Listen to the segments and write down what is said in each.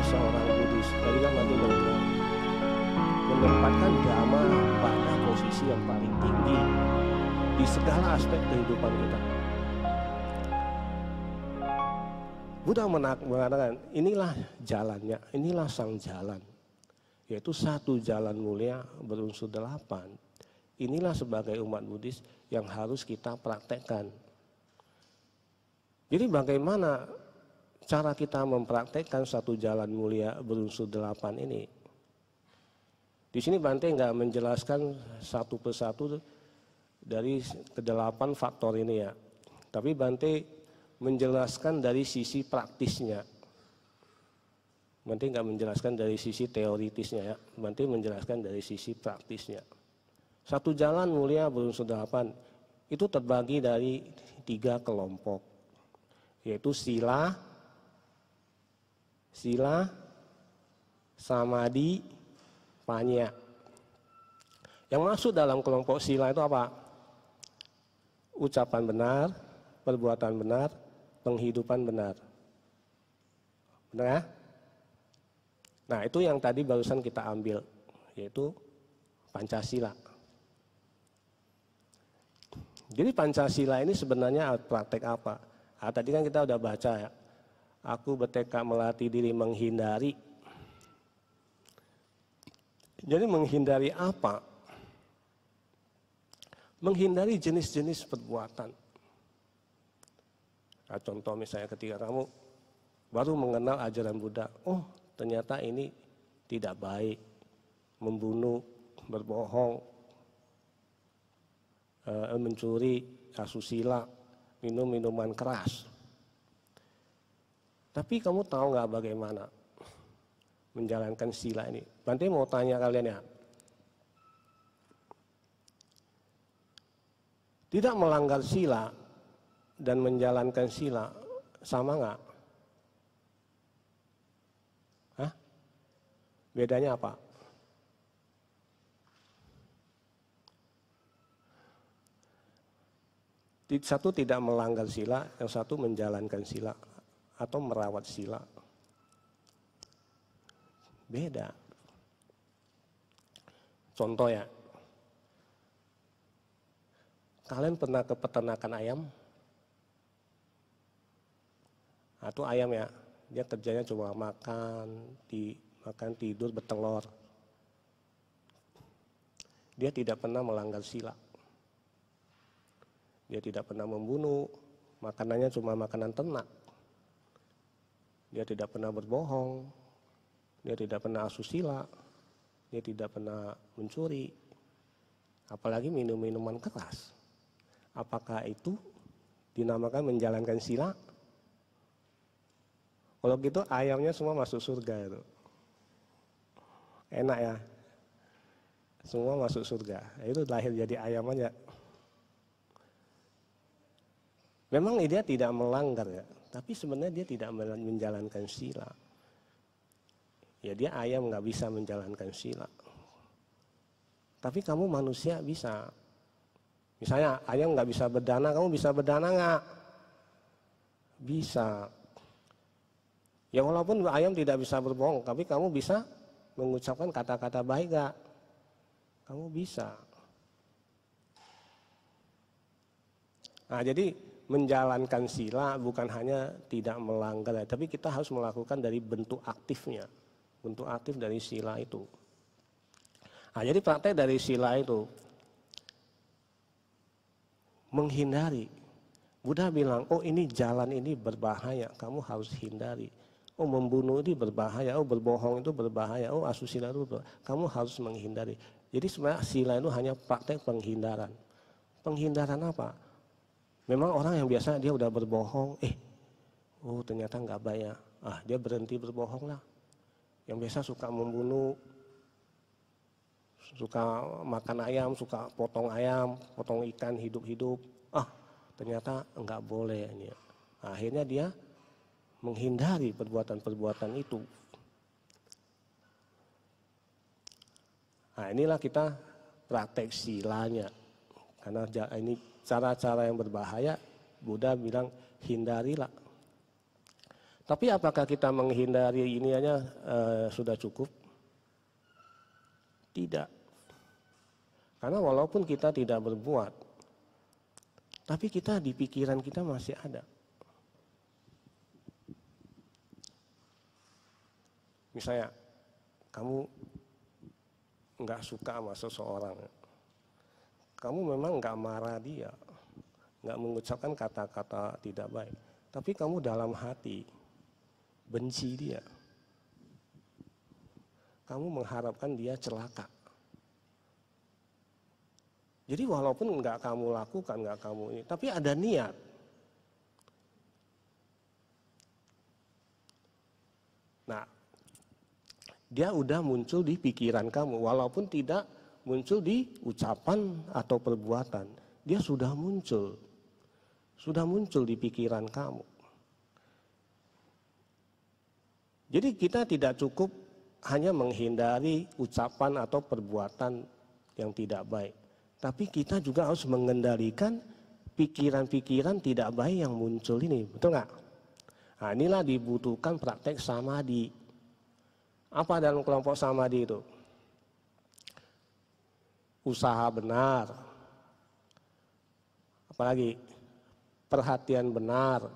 seorang Buddhis, tadi kan Bante udah bilang, menempatkan Dhamma pada posisi yang paling tinggi di segala aspek kehidupan kita. Buddha mengatakan, inilah jalannya, inilah sang jalan, yaitu satu jalan mulia berunsur 8. Inilah sebagai umat Buddhis yang harus kita praktekkan. Jadi bagaimana cara kita mempraktekkan satu jalan mulia berunsur 8 ini? Di sini Bante nggak menjelaskan satu persatu dari ke-8 faktor ini ya, tapi Bante menjelaskan dari sisi praktisnya. Bante nggak menjelaskan dari sisi teoritisnya ya, Bante menjelaskan dari sisi praktisnya. Satu jalan mulia berunsur 8 itu terbagi dari 3 kelompok, yaitu sila, samadhi, panya. Yang masuk dalam kelompok sila itu apa? Ucapan benar, perbuatan benar, penghidupan benar. Benar ya? Nah, itu yang tadi barusan kita ambil, yaitu Pancasila. Jadi Pancasila ini sebenarnya praktek apa? Nah, tadi kan kita udah baca ya. Aku bertekad melatih diri menghindari. Jadi menghindari apa? Menghindari jenis-jenis perbuatan. Nah, contoh misalnya ketika kamu baru mengenal ajaran Buddha, oh ternyata ini tidak baik, membunuh, berbohong, mencuri, asusila, minum minuman keras. Tapi kamu tahu nggak bagaimana menjalankan sila ini? Bante mau tanya kalian ya, tidak melanggar sila dan menjalankan sila sama nggak? Hah? Bedanya apa? Satu tidak melanggar sila, yang satu menjalankan sila atau merawat sila. Beda. Contoh ya, kalian pernah ke peternakan ayam? Atau ayam ya, dia kerjanya cuma makan, tidur, bertelur. Dia tidak pernah melanggar sila. Dia tidak pernah membunuh, makanannya cuma makanan ternak. Dia tidak pernah berbohong, dia tidak pernah asusila, dia tidak pernah mencuri, apalagi minum minuman keras. Apakah itu dinamakan menjalankan sila? Kalau gitu ayamnya semua masuk surga itu. Enak ya, semua masuk surga. Itu lahir jadi ayam aja. Memang dia tidak melanggar ya, tapi sebenarnya dia tidak menjalankan sila. Ya dia ayam nggak bisa menjalankan sila. Tapi kamu manusia bisa. Misalnya ayam nggak bisa berdana, kamu bisa berdana nggak? Bisa. Ya walaupun ayam tidak bisa berbohong, tapi kamu bisa mengucapkan kata-kata baik nggak? Kamu bisa. Nah jadi menjalankan sila bukan hanya tidak melanggar, tapi kita harus melakukan dari bentuk aktifnya, bentuk aktif dari sila itu. Nah, jadi praktek dari sila itu menghindari. Buddha bilang, oh ini jalan ini berbahaya, kamu harus hindari. Oh membunuh ini berbahaya, oh berbohong itu berbahaya, oh asusila itu berbahaya. Kamu harus menghindari. Jadi sebenarnya sila itu hanya praktek penghindaran. Penghindaran apa? Memang orang yang biasa dia udah berbohong, oh ternyata nggak baik ya, dia berhenti berbohong lah. Yang biasa suka membunuh, suka makan ayam, suka potong ayam, potong ikan hidup-hidup, ternyata nggak boleh ini. Akhirnya dia menghindari perbuatan-perbuatan itu. Nah inilah kita praktek silanya, karena ini cara-cara yang berbahaya, Buddha bilang hindarilah. Tapi apakah kita menghindari ini hanya sudah cukup? Tidak. Karena walaupun kita tidak berbuat, tapi kita di pikiran kita masih ada. Misalnya, kamu nggak suka sama seseorang, kamu memang nggak marah dia, nggak mengucapkan kata-kata tidak baik, tapi kamu dalam hati benci dia. Kamu mengharapkan dia celaka. Jadi walaupun nggak kamu lakukan, nggak kamu ini, tapi ada niat. Nah, dia udah muncul di pikiran kamu, walaupun tidak muncul di ucapan atau perbuatan. Dia sudah muncul di pikiran kamu. Jadi kita tidak cukup hanya menghindari ucapan atau perbuatan yang tidak baik. Tapi kita juga harus mengendalikan pikiran-pikiran tidak baik yang muncul ini, betul nggak? Nah, inilah dibutuhkan praktek samadhi. Apa dalam kelompok samadhi itu? Usaha benar, apalagi perhatian benar,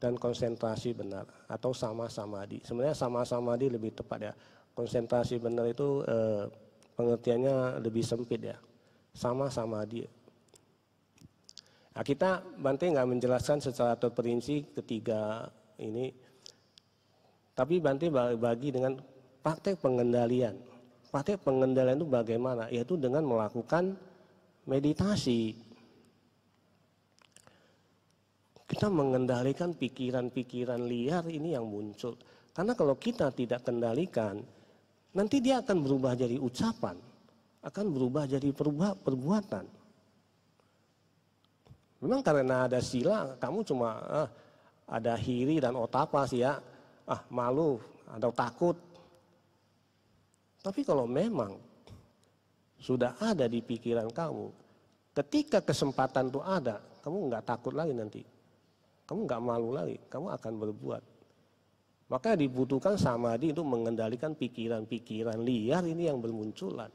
dan konsentrasi benar, atau sama samadhi. Sebenarnya sama samadhi lebih tepat ya. Konsentrasi benar itu pengertiannya lebih sempit ya, sama samadhi. Nah, kita Bante nggak menjelaskan secara terperinci ketiga ini, tapi Bante bagi dengan praktek pengendalian. Praktek pengendalian itu bagaimana? Yaitu dengan melakukan meditasi. Kita mengendalikan pikiran-pikiran liar ini yang muncul. Karena kalau kita tidak kendalikan, nanti dia akan berubah jadi ucapan, akan berubah jadi perbuatan. Memang karena ada sila, kamu cuma ada hiri dan otapa sih ya, malu atau takut. Tapi kalau memang sudah ada di pikiran kamu, ketika kesempatan itu ada, kamu nggak takut lagi nanti, kamu nggak malu lagi, kamu akan berbuat. Maka dibutuhkan samadhi untuk mengendalikan pikiran-pikiran liar ini yang bermunculan.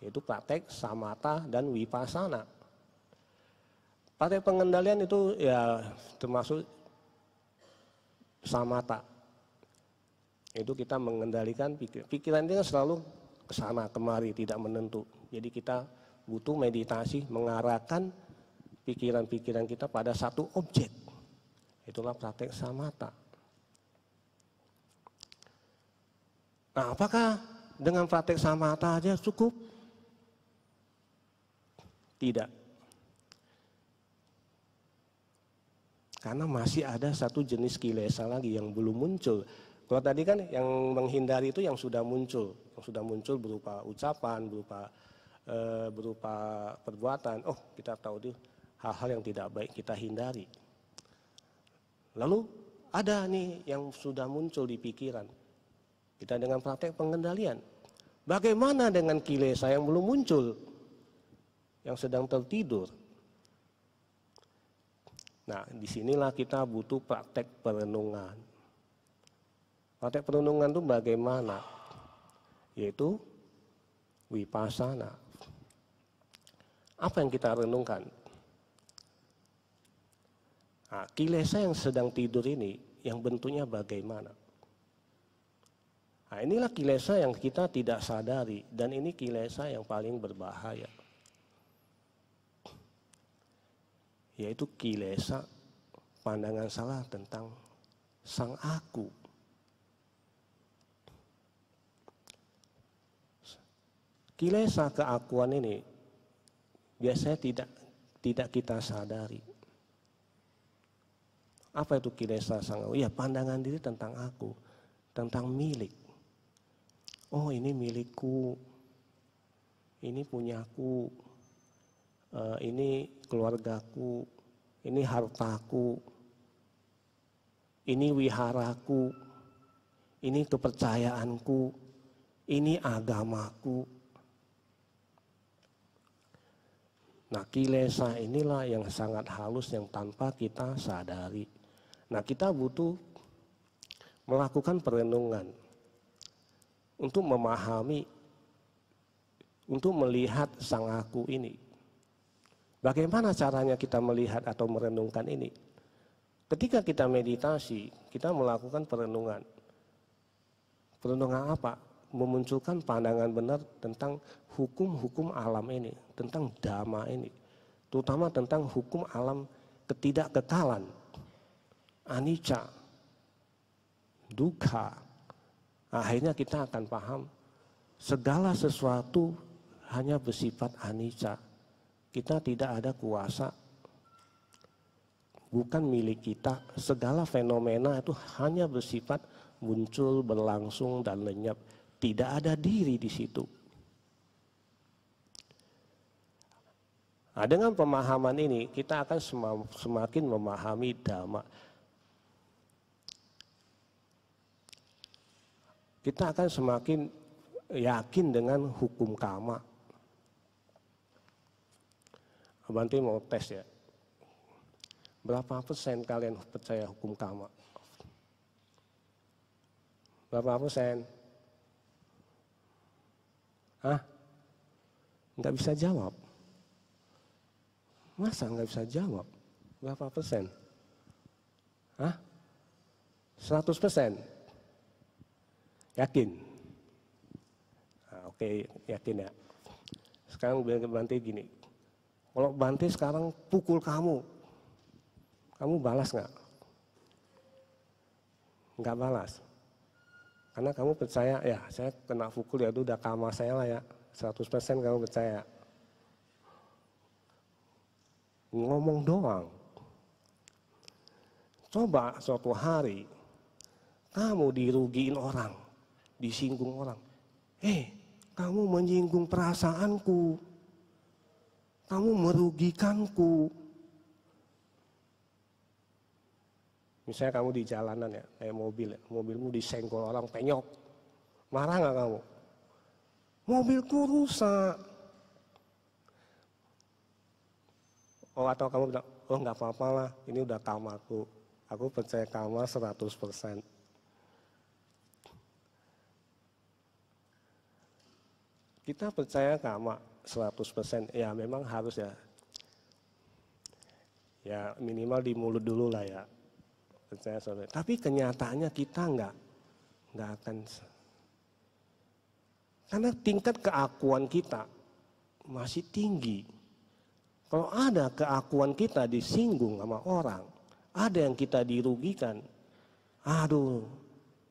Yaitu praktek samatha dan vipassana. Praktek pengendalian itu ya termasuk samatha. Itu kita mengendalikan pikiran ini kan selalu kesana kemari, tidak menentu. Jadi kita butuh meditasi mengarahkan pikiran-pikiran kita pada satu objek. Itulah praktek samatha. Nah, apakah dengan praktek samatha aja cukup? Tidak. Karena masih ada satu jenis kilesa lagi yang belum muncul. Kalau tadi kan yang menghindari itu yang sudah muncul berupa ucapan, berupa perbuatan. Oh, kita tahu itu hal-hal yang tidak baik kita hindari. Lalu ada nih yang sudah muncul di pikiran. Kita dengan praktek pengendalian. Bagaimana dengan kilesa yang belum muncul? Yang sedang tertidur. Nah, disinilah kita butuh praktek perenungan. Praktek perenungan itu bagaimana? Yaitu vipassana. Apa yang kita renungkan? Nah, kilesa yang sedang tidur ini, yang bentuknya bagaimana? Nah, inilah kilesa yang kita tidak sadari, dan ini kilesa yang paling berbahaya. Yaitu kilesa pandangan salah tentang sang aku. Kilesa keakuan ini biasanya tidak kita sadari. Apa itu kilesa sang aku? Ya, pandangan diri tentang aku, tentang milik. Oh, ini milikku, ini punyaku, ini keluargaku, ini hartaku, ini wiharaku, ini kepercayaanku, ini agamaku. Nah, kilesa inilah yang sangat halus yang tanpa kita sadari. Nah, kita butuh melakukan perenungan untuk memahami, untuk melihat sang aku ini. Bagaimana caranya kita melihat atau merenungkan ini? Ketika kita meditasi, kita melakukan perenungan. Perenungan apa? Memunculkan pandangan benar tentang hukum-hukum alam ini, tentang dhamma ini. Terutama tentang hukum alam ketidakkekalan, anicca, dukkha. Akhirnya kita akan paham segala sesuatu hanya bersifat anicca. Kita tidak ada kuasa, bukan milik kita. Segala fenomena itu hanya bersifat muncul, berlangsung, dan lenyap. Tidak ada diri di situ. Nah, dengan pemahaman ini kita akan semakin memahami Dhamma. Kita akan semakin yakin dengan hukum karma. Bantu mau tes ya. Berapa persen kalian percaya hukum karma? Berapa persen? Hah? Nggak bisa jawab. Masa nggak bisa jawab? Berapa persen? Hah? 100%? Yakin? Nah, oke, yakin ya. Sekarang Bante gini. Kalau Bante sekarang pukul kamu balas nggak? Nggak balas. Karena kamu percaya, ya saya kena pukul ya itu udah karma saya lah ya. 100% kamu percaya. Ngomong doang. Coba suatu hari kamu dirugiin orang, disinggung orang. Kamu menyinggung perasaanku. Kamu merugikanku. Misalnya kamu di jalanan ya, kayak mobil ya, mobilmu disenggol orang penyok. Marah nggak kamu? Mobilku rusak. Oh, atau kamu bilang, oh nggak apa-apa lah, ini udah karmaku. Aku percaya karma 100%. Kita percaya karma 100%, ya memang harus ya. Ya minimal di mulut dulu lah ya. Percaya saudara. Tapi kenyataannya kita nggak akan. Karena tingkat keakuan kita masih tinggi. Kalau ada keakuan kita disinggung sama orang, ada yang kita dirugikan, aduh,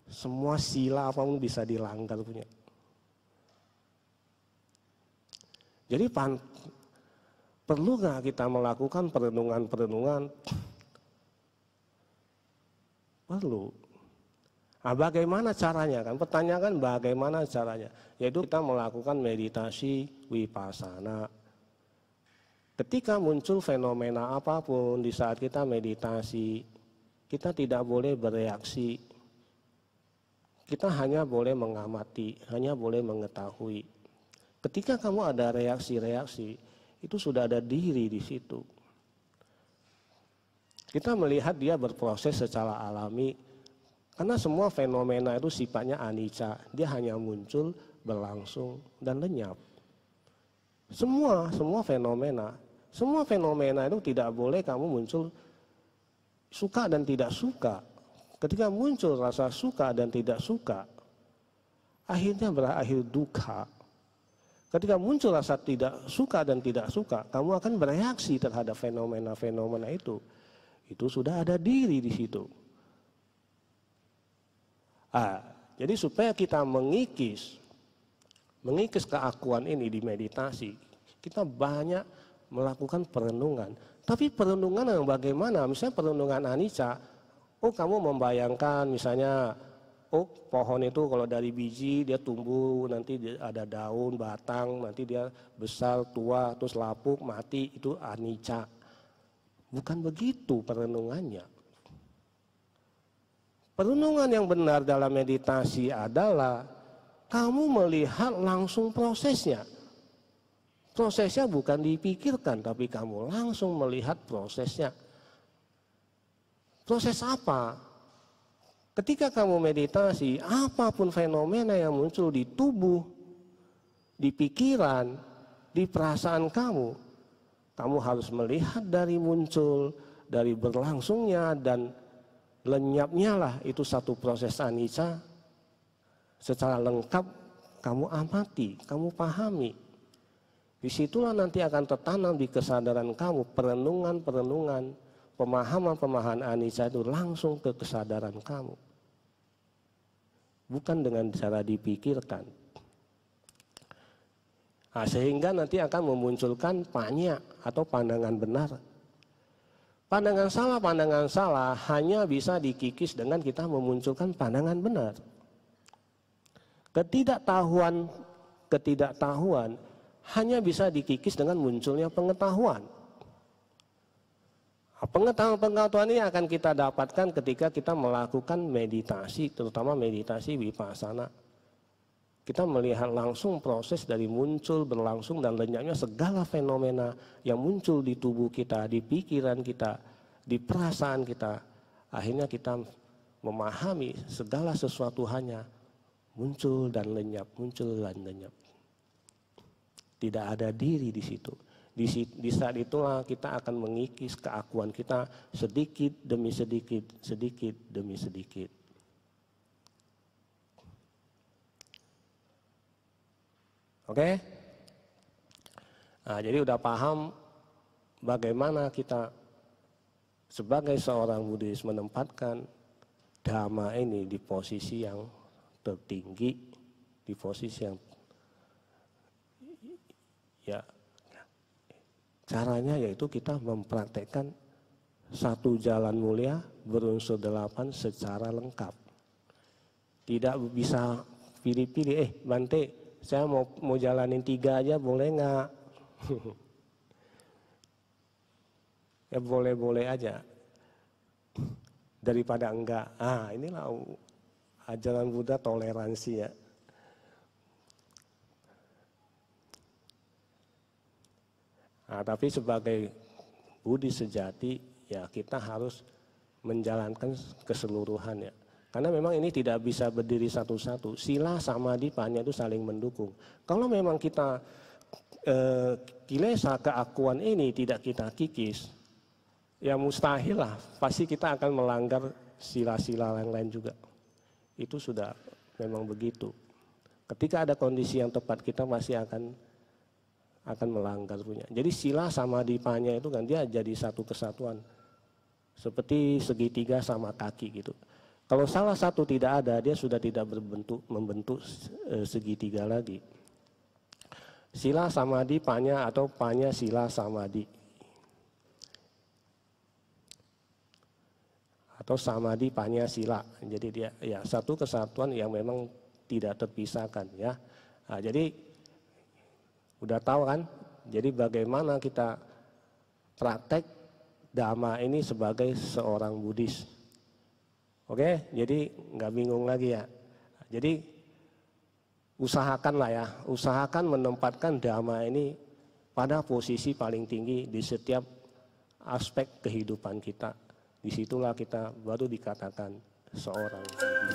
semua sila apapun bisa dilanggar punya. Jadi perlu nggak kita melakukan perenungan-perenungan? Perlu. Nah, bagaimana caranya kan? Pertanyaan kan bagaimana caranya? Yaitu kita melakukan meditasi vipassana. Ketika muncul fenomena apapun di saat kita meditasi, kita tidak boleh bereaksi. Kita hanya boleh mengamati, hanya boleh mengetahui. Ketika kamu ada reaksi-reaksi, itu sudah ada diri di situ. Kita melihat dia berproses secara alami, karena semua fenomena itu sifatnya anicca, dia hanya muncul, berlangsung, dan lenyap. Semua fenomena itu tidak boleh kamu muncul suka dan tidak suka. Ketika muncul rasa suka dan tidak suka, akhirnya berakhir dukkha. Ketika muncul rasa tidak suka dan tidak suka, kamu akan bereaksi terhadap fenomena-fenomena itu. Itu sudah ada diri di situ. Jadi supaya kita mengikis keakuan ini di meditasi, kita banyak melakukan perenungan. Tapi perenungan yang bagaimana? Misalnya perenungan anicca, kamu membayangkan misalnya, pohon itu kalau dari biji dia tumbuh, nanti ada daun, batang, nanti dia besar, tua, terus lapuk, mati, itu anicca. Bukan begitu perenungannya. Perenungan yang benar dalam meditasi adalah kamu melihat langsung prosesnya. Prosesnya bukan dipikirkan, tapi kamu langsung melihat prosesnya. Proses apa? Ketika kamu meditasi, apapun fenomena yang muncul di tubuh, di pikiran, di perasaan kamu, kamu harus melihat dari muncul, dari berlangsungnya dan lenyapnya lah, itu satu proses anicca. Secara lengkap kamu amati, kamu pahami. Disitulah nanti akan tertanam di kesadaran kamu perenungan-perenungan, pemahaman-pemahaman anicca itu langsung ke kesadaran kamu. Bukan dengan cara dipikirkan. Nah, sehingga nanti akan memunculkan panya atau pandangan benar. Pandangan salah hanya bisa dikikis dengan kita memunculkan pandangan benar. Ketidaktahuan hanya bisa dikikis dengan munculnya pengetahuan. Pengetahuan ini akan kita dapatkan ketika kita melakukan meditasi, terutama meditasi vipassana. Kita melihat langsung proses dari muncul, berlangsung, dan lenyapnya segala fenomena yang muncul di tubuh kita, di pikiran kita, di perasaan kita. Akhirnya kita memahami segala sesuatu hanya muncul dan lenyap, muncul dan lenyap. Tidak ada diri di situ. Di saat itulah kita akan mengikis keakuan kita sedikit demi sedikit, sedikit demi sedikit. Oke? Nah, jadi udah paham bagaimana kita sebagai seorang Buddhis menempatkan Dhamma ini di posisi yang tertinggi, di posisi yang ya caranya yaitu kita mempraktekkan satu jalan mulia berunsur 8 secara lengkap. Tidak bisa pilih-pilih, Bante, saya mau jalanin 3 aja boleh nggak? Ya boleh-boleh aja. Daripada enggak. Ah, inilah ajaran Buddha, toleransi ya. Nah, tapi sebagai Buddhis sejati ya kita harus menjalankan keseluruhan ya. Karena memang ini tidak bisa berdiri satu-satu. Sila, samadhi, panya itu saling mendukung. Kalau memang kita kilesa keakuan ini tidak kita kikis, ya mustahil lah. Pasti kita akan melanggar sila-sila yang lain juga. Itu sudah memang begitu. Ketika ada kondisi yang tepat kita masih akan melanggar punya. Jadi sila sama dipanya itu kan dia jadi satu kesatuan. Seperti segitiga sama kaki gitu. Kalau salah satu tidak ada, dia sudah tidak membentuk segitiga lagi. Sila samadhi panya atau panya sila samadhi. Atau samadhi panya sila. Jadi dia ya satu kesatuan yang memang tidak terpisahkan ya. Nah, jadi udah tahu kan? Jadi bagaimana kita praktek Dhamma ini sebagai seorang Buddhis. Oke, jadi nggak bingung lagi ya. Jadi usahakanlah ya, usahakan menempatkan Dhamma ini pada posisi paling tinggi di setiap aspek kehidupan kita. Disitulah kita baru dikatakan seorang Buddhis.